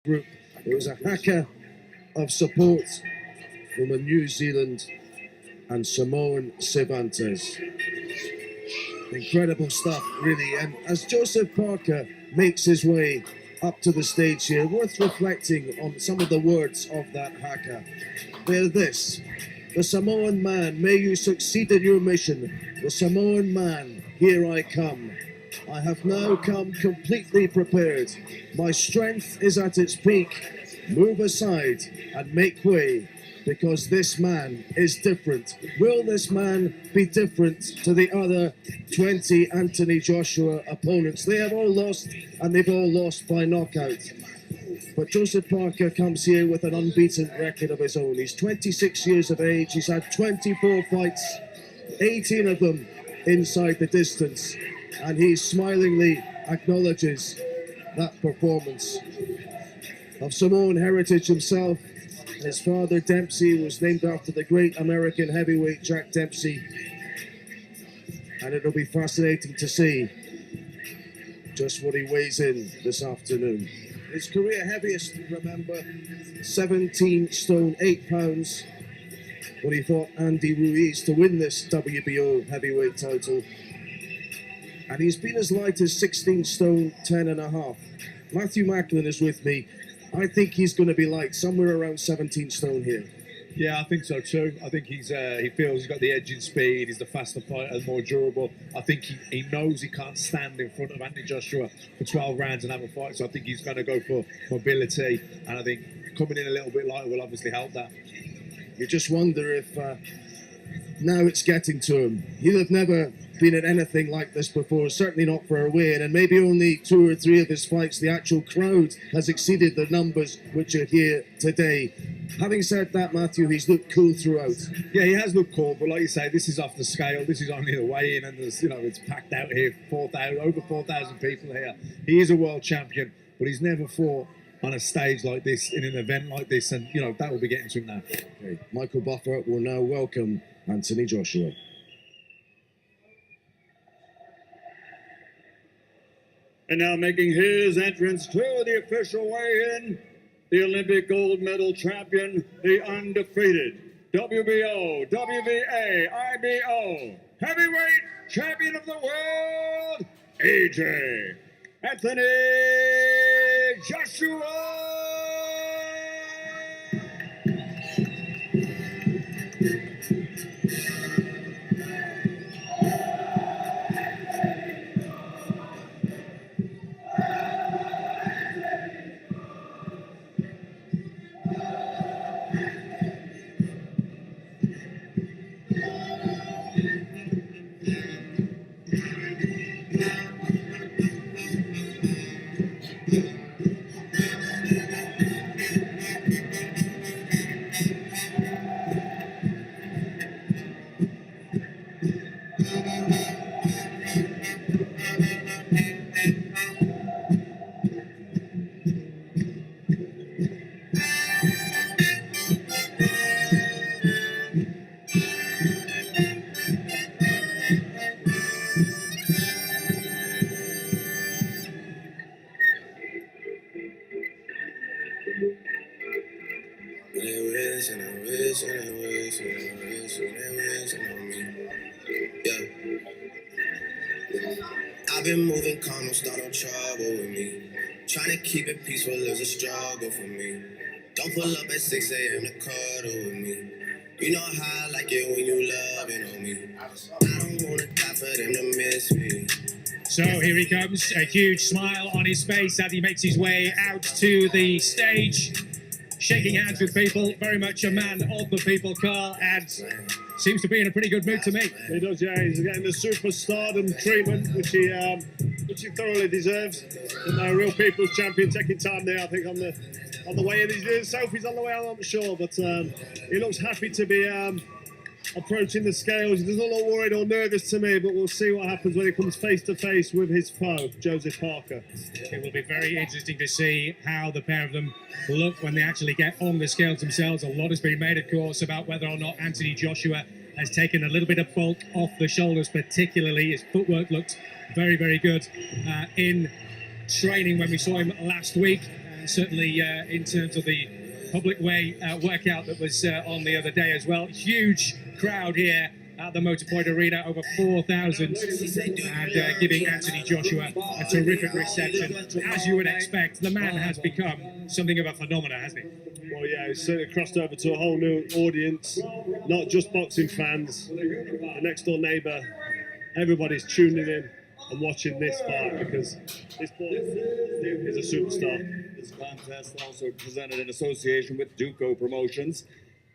group. It was a haka of support from a New Zealand and Samoan Cervantes. Incredible stuff, really. And as Joseph Parker makes his way up to the stage here, worth reflecting on some of the words of that haka. They're this: the Samoan man, may you succeed in your mission. The Samoan man, here I come. I have now come completely prepared. My strength is at its peak. Move aside and make way, because this man is different. Will this man be different to the other 20 Anthony Joshua opponents? They have all lost, and they've all lost by knockout. But Joseph Parker comes here with an unbeaten record of his own. He's 26 years of age. He's had 24 fights, 18 of them inside the distance. And he smilingly acknowledges that performance. Of Samoan heritage himself, his father Dempsey was named after the great American heavyweight Jack Dempsey. And it'll be fascinating to see just what he weighs in this afternoon. His career heaviest, remember, 17 stone 8 pounds, when he fought Andy Ruiz to win this WBO heavyweight title. And he's been as light as 16 stone 10 and a half. Matthew Macklin is with me. I think he's going to be light, somewhere around 17 stone here. Yeah, I think so too. I think he feels he's got the edge in speed. He's the faster fighter, more durable. I think he knows he can't stand in front of Anthony Joshua for 12 rounds and have a fight. So I think he's going to go for mobility. And I think coming in a little bit lighter will obviously help that. You just wonder if now it's getting to him. He'll have never been at anything like this before, certainly not for a weigh-in, and maybe only 2 or 3 of his fights, the actual crowd has exceeded the numbers which are here today. Having said that, Matthew, he's looked cool throughout. Yeah, he has looked cool, but like you say, this is off the scale. This is only the weigh-in, and there's, it's packed out here, over 4,000 people here. He is a world champion, but he's never fought on a stage like this, in an event like this, and that will be getting to him now. Okay. Michael Buffer will now welcome Anthony Joshua. And now making his entrance to the official weigh-in, the Olympic gold medal champion, the undefeated WBO, WBA, IBO, heavyweight champion of the world, AJ Anthony Joshua. I've been moving calm, don't start no trouble with me. Trying to keep it peaceful is a struggle for me. Don't pull up at 6 a.m. to cuddle with me. You know how I like it when you loving on me. I don't wanna die for them to miss me. So here he comes, a huge smile on his face as he makes his way out to the stage, shaking hands with people, very much a man of the people, Carl, and seems to be in a pretty good mood to me. He does, yeah. He's getting the superstardom treatment, which he thoroughly deserves. And a real people's champion, taking time there, I think, on the way in. He's doing selfies on the way out, I'm not sure, but he looks happy to be approaching the scales. He doesn't look worried or nervous to me, but we'll see what happens when he comes face to face with his foe, Joseph Parker. It will be very interesting to see how the pair of them look when they actually get on the scales themselves. A lot has been made, of course, about whether or not Anthony Joshua has taken a little bit of bulk off the shoulders, particularly. His footwork looked very, very good in training when we saw him last week. certainly in terms of the public way workout that was on the other day as well. Huge crowd here at the Motorpoint Arena, over 4,000, and giving Anthony Joshua a terrific reception. As you would expect, the man has become something of a phenomenon, hasn't he? Well, yeah, he's certainly crossed over to a whole new audience, not just boxing fans. The next door neighbour, everybody's tuning in and watching this fight because this boy is a superstar. This contest also presented in association with Duco Promotions.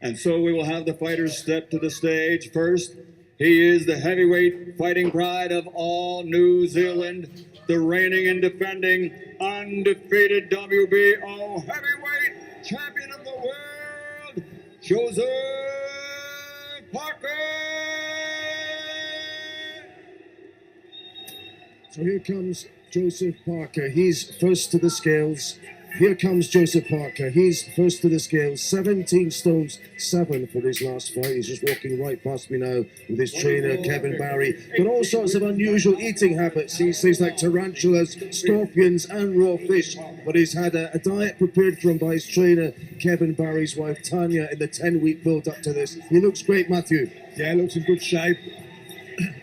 And so we will have the fighters step to the stage. First, he is the heavyweight fighting pride of all New Zealand, the reigning and defending undefeated WBO heavyweight champion of the world, Joseph Parker. So here comes Joseph Parker. He's first to the scales. Here comes Joseph Parker. He's first to the scales. 17 stones 7 for his last fight. He's just walking right past me now with his trainer, Kevin Barry. Got all sorts of unusual eating habits. He eats things like tarantulas, scorpions, and raw fish. But he's had a diet prepared for him by his trainer, Kevin Barry's wife, Tanya, in the 10-week build up to this. He looks great, Matthew. Yeah, looks in good shape.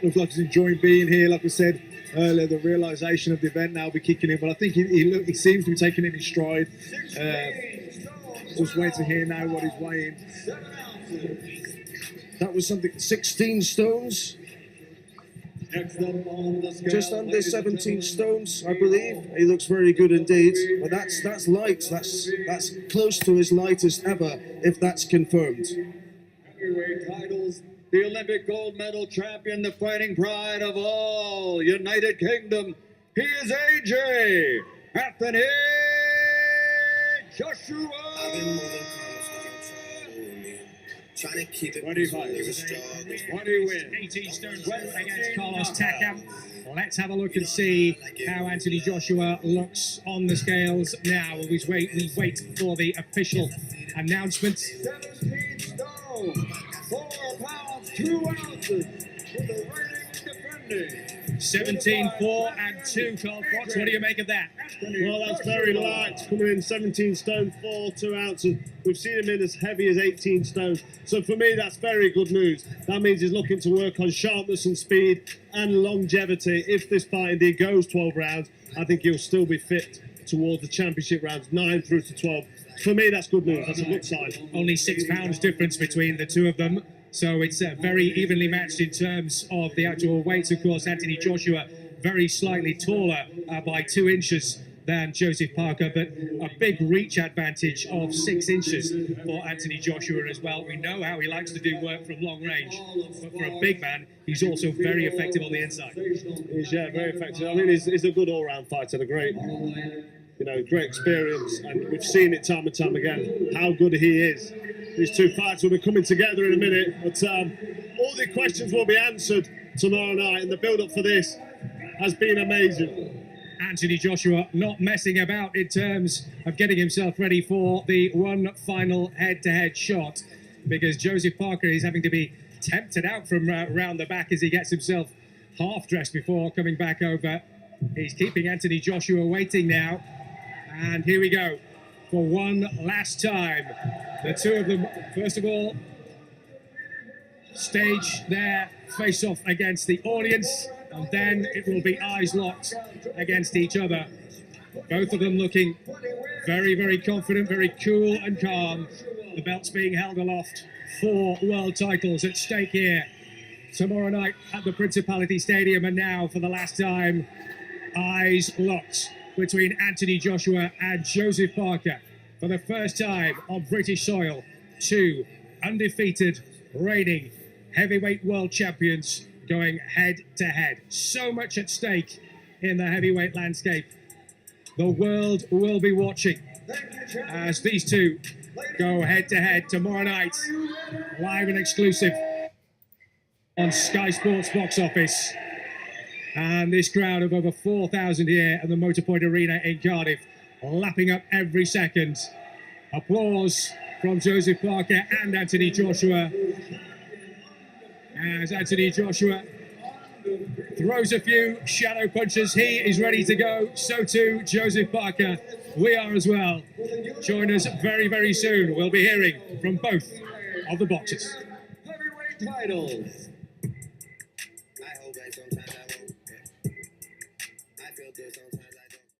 Looks like he's enjoying being here. Like I said earlier, the realisation of the event now will be kicking in, but I think he seems to be taking it in stride. Just wait to hear now what he's weighing. That was something, 16 stones. Just under 17 stones, I believe. He looks very good indeed. But that's light. That's close to his lightest ever, if that's confirmed. Heavyweight titles, the Olympic gold medal champion, the fighting pride of all United Kingdom. He is AJ Anthony Joshua. I've been moving calm, so don't trouble with me. Trying to keep it 25, peaceful is a struggle. 20 wins. 18 stone against Carlos Takam. Let's have a look and see how Anthony Joshua looks on the scales now. We wait for the official announcement. 17 stone, 4 pounds, 2 ounces for the reigning defending. 17, 4 and 2, Carl Fox. What do you make of that? Well, that's very light, coming in 17 stone 4, 2 ounces. We've seen him in as heavy as 18 stones. So for me, that's very good news. That means he's looking to work on sharpness and speed and longevity. If this fight indeed goes 12 rounds, I think he'll still be fit towards the championship rounds, 9 through to 12. For me, that's good news. That's a good sign. Only 6 pounds difference between the two of them. So it's very evenly matched in terms of the actual weights. Of course, Anthony Joshua very slightly taller by 2 inches than Joseph Parker, but a big reach advantage of 6 inches for Anthony Joshua as well. We know how he likes to do work from long range, but for a big man, he's also very effective on the inside. He's very effective. I mean, he's a good all-round fighter, great experience, and we've seen it time and time again how good he is. These two fights will be coming together in a minute, but all the questions will be answered tomorrow night, and the build-up for this has been amazing. Anthony Joshua not messing about in terms of getting himself ready for the one final head-to-head shot, because Joseph Parker is having to be tempted out from round the back as he gets himself half-dressed before coming back over. He's keeping Anthony Joshua waiting now, and here we go for one last time. The two of them, first of all, stage their face-off against the audience, and then it will be eyes locked against each other. Both of them looking very, very confident, very cool and calm. The belts being held aloft. 4 world titles at stake here tomorrow night at the Principality Stadium, and now for the last time, eyes locked between Anthony Joshua and Joseph Parker. For the first time on British soil, 2 undefeated reigning heavyweight world champions going head to head. So much at stake in the heavyweight landscape. The world will be watching as these two go head to head tomorrow night, live and exclusive on Sky Sports Box Office. And this crowd of over 4,000 here at the Motorpoint Arena in Cardiff, lapping up every second. Applause from Joseph Parker and Anthony Joshua, as Anthony Joshua throws a few shadow punches. He is ready to go. So too Joseph Parker. We are as well. Join us very, very soon. We'll be hearing from both of the boxers. Heavyweight titles. I hold back sometimes I won't. I feel good sometimes.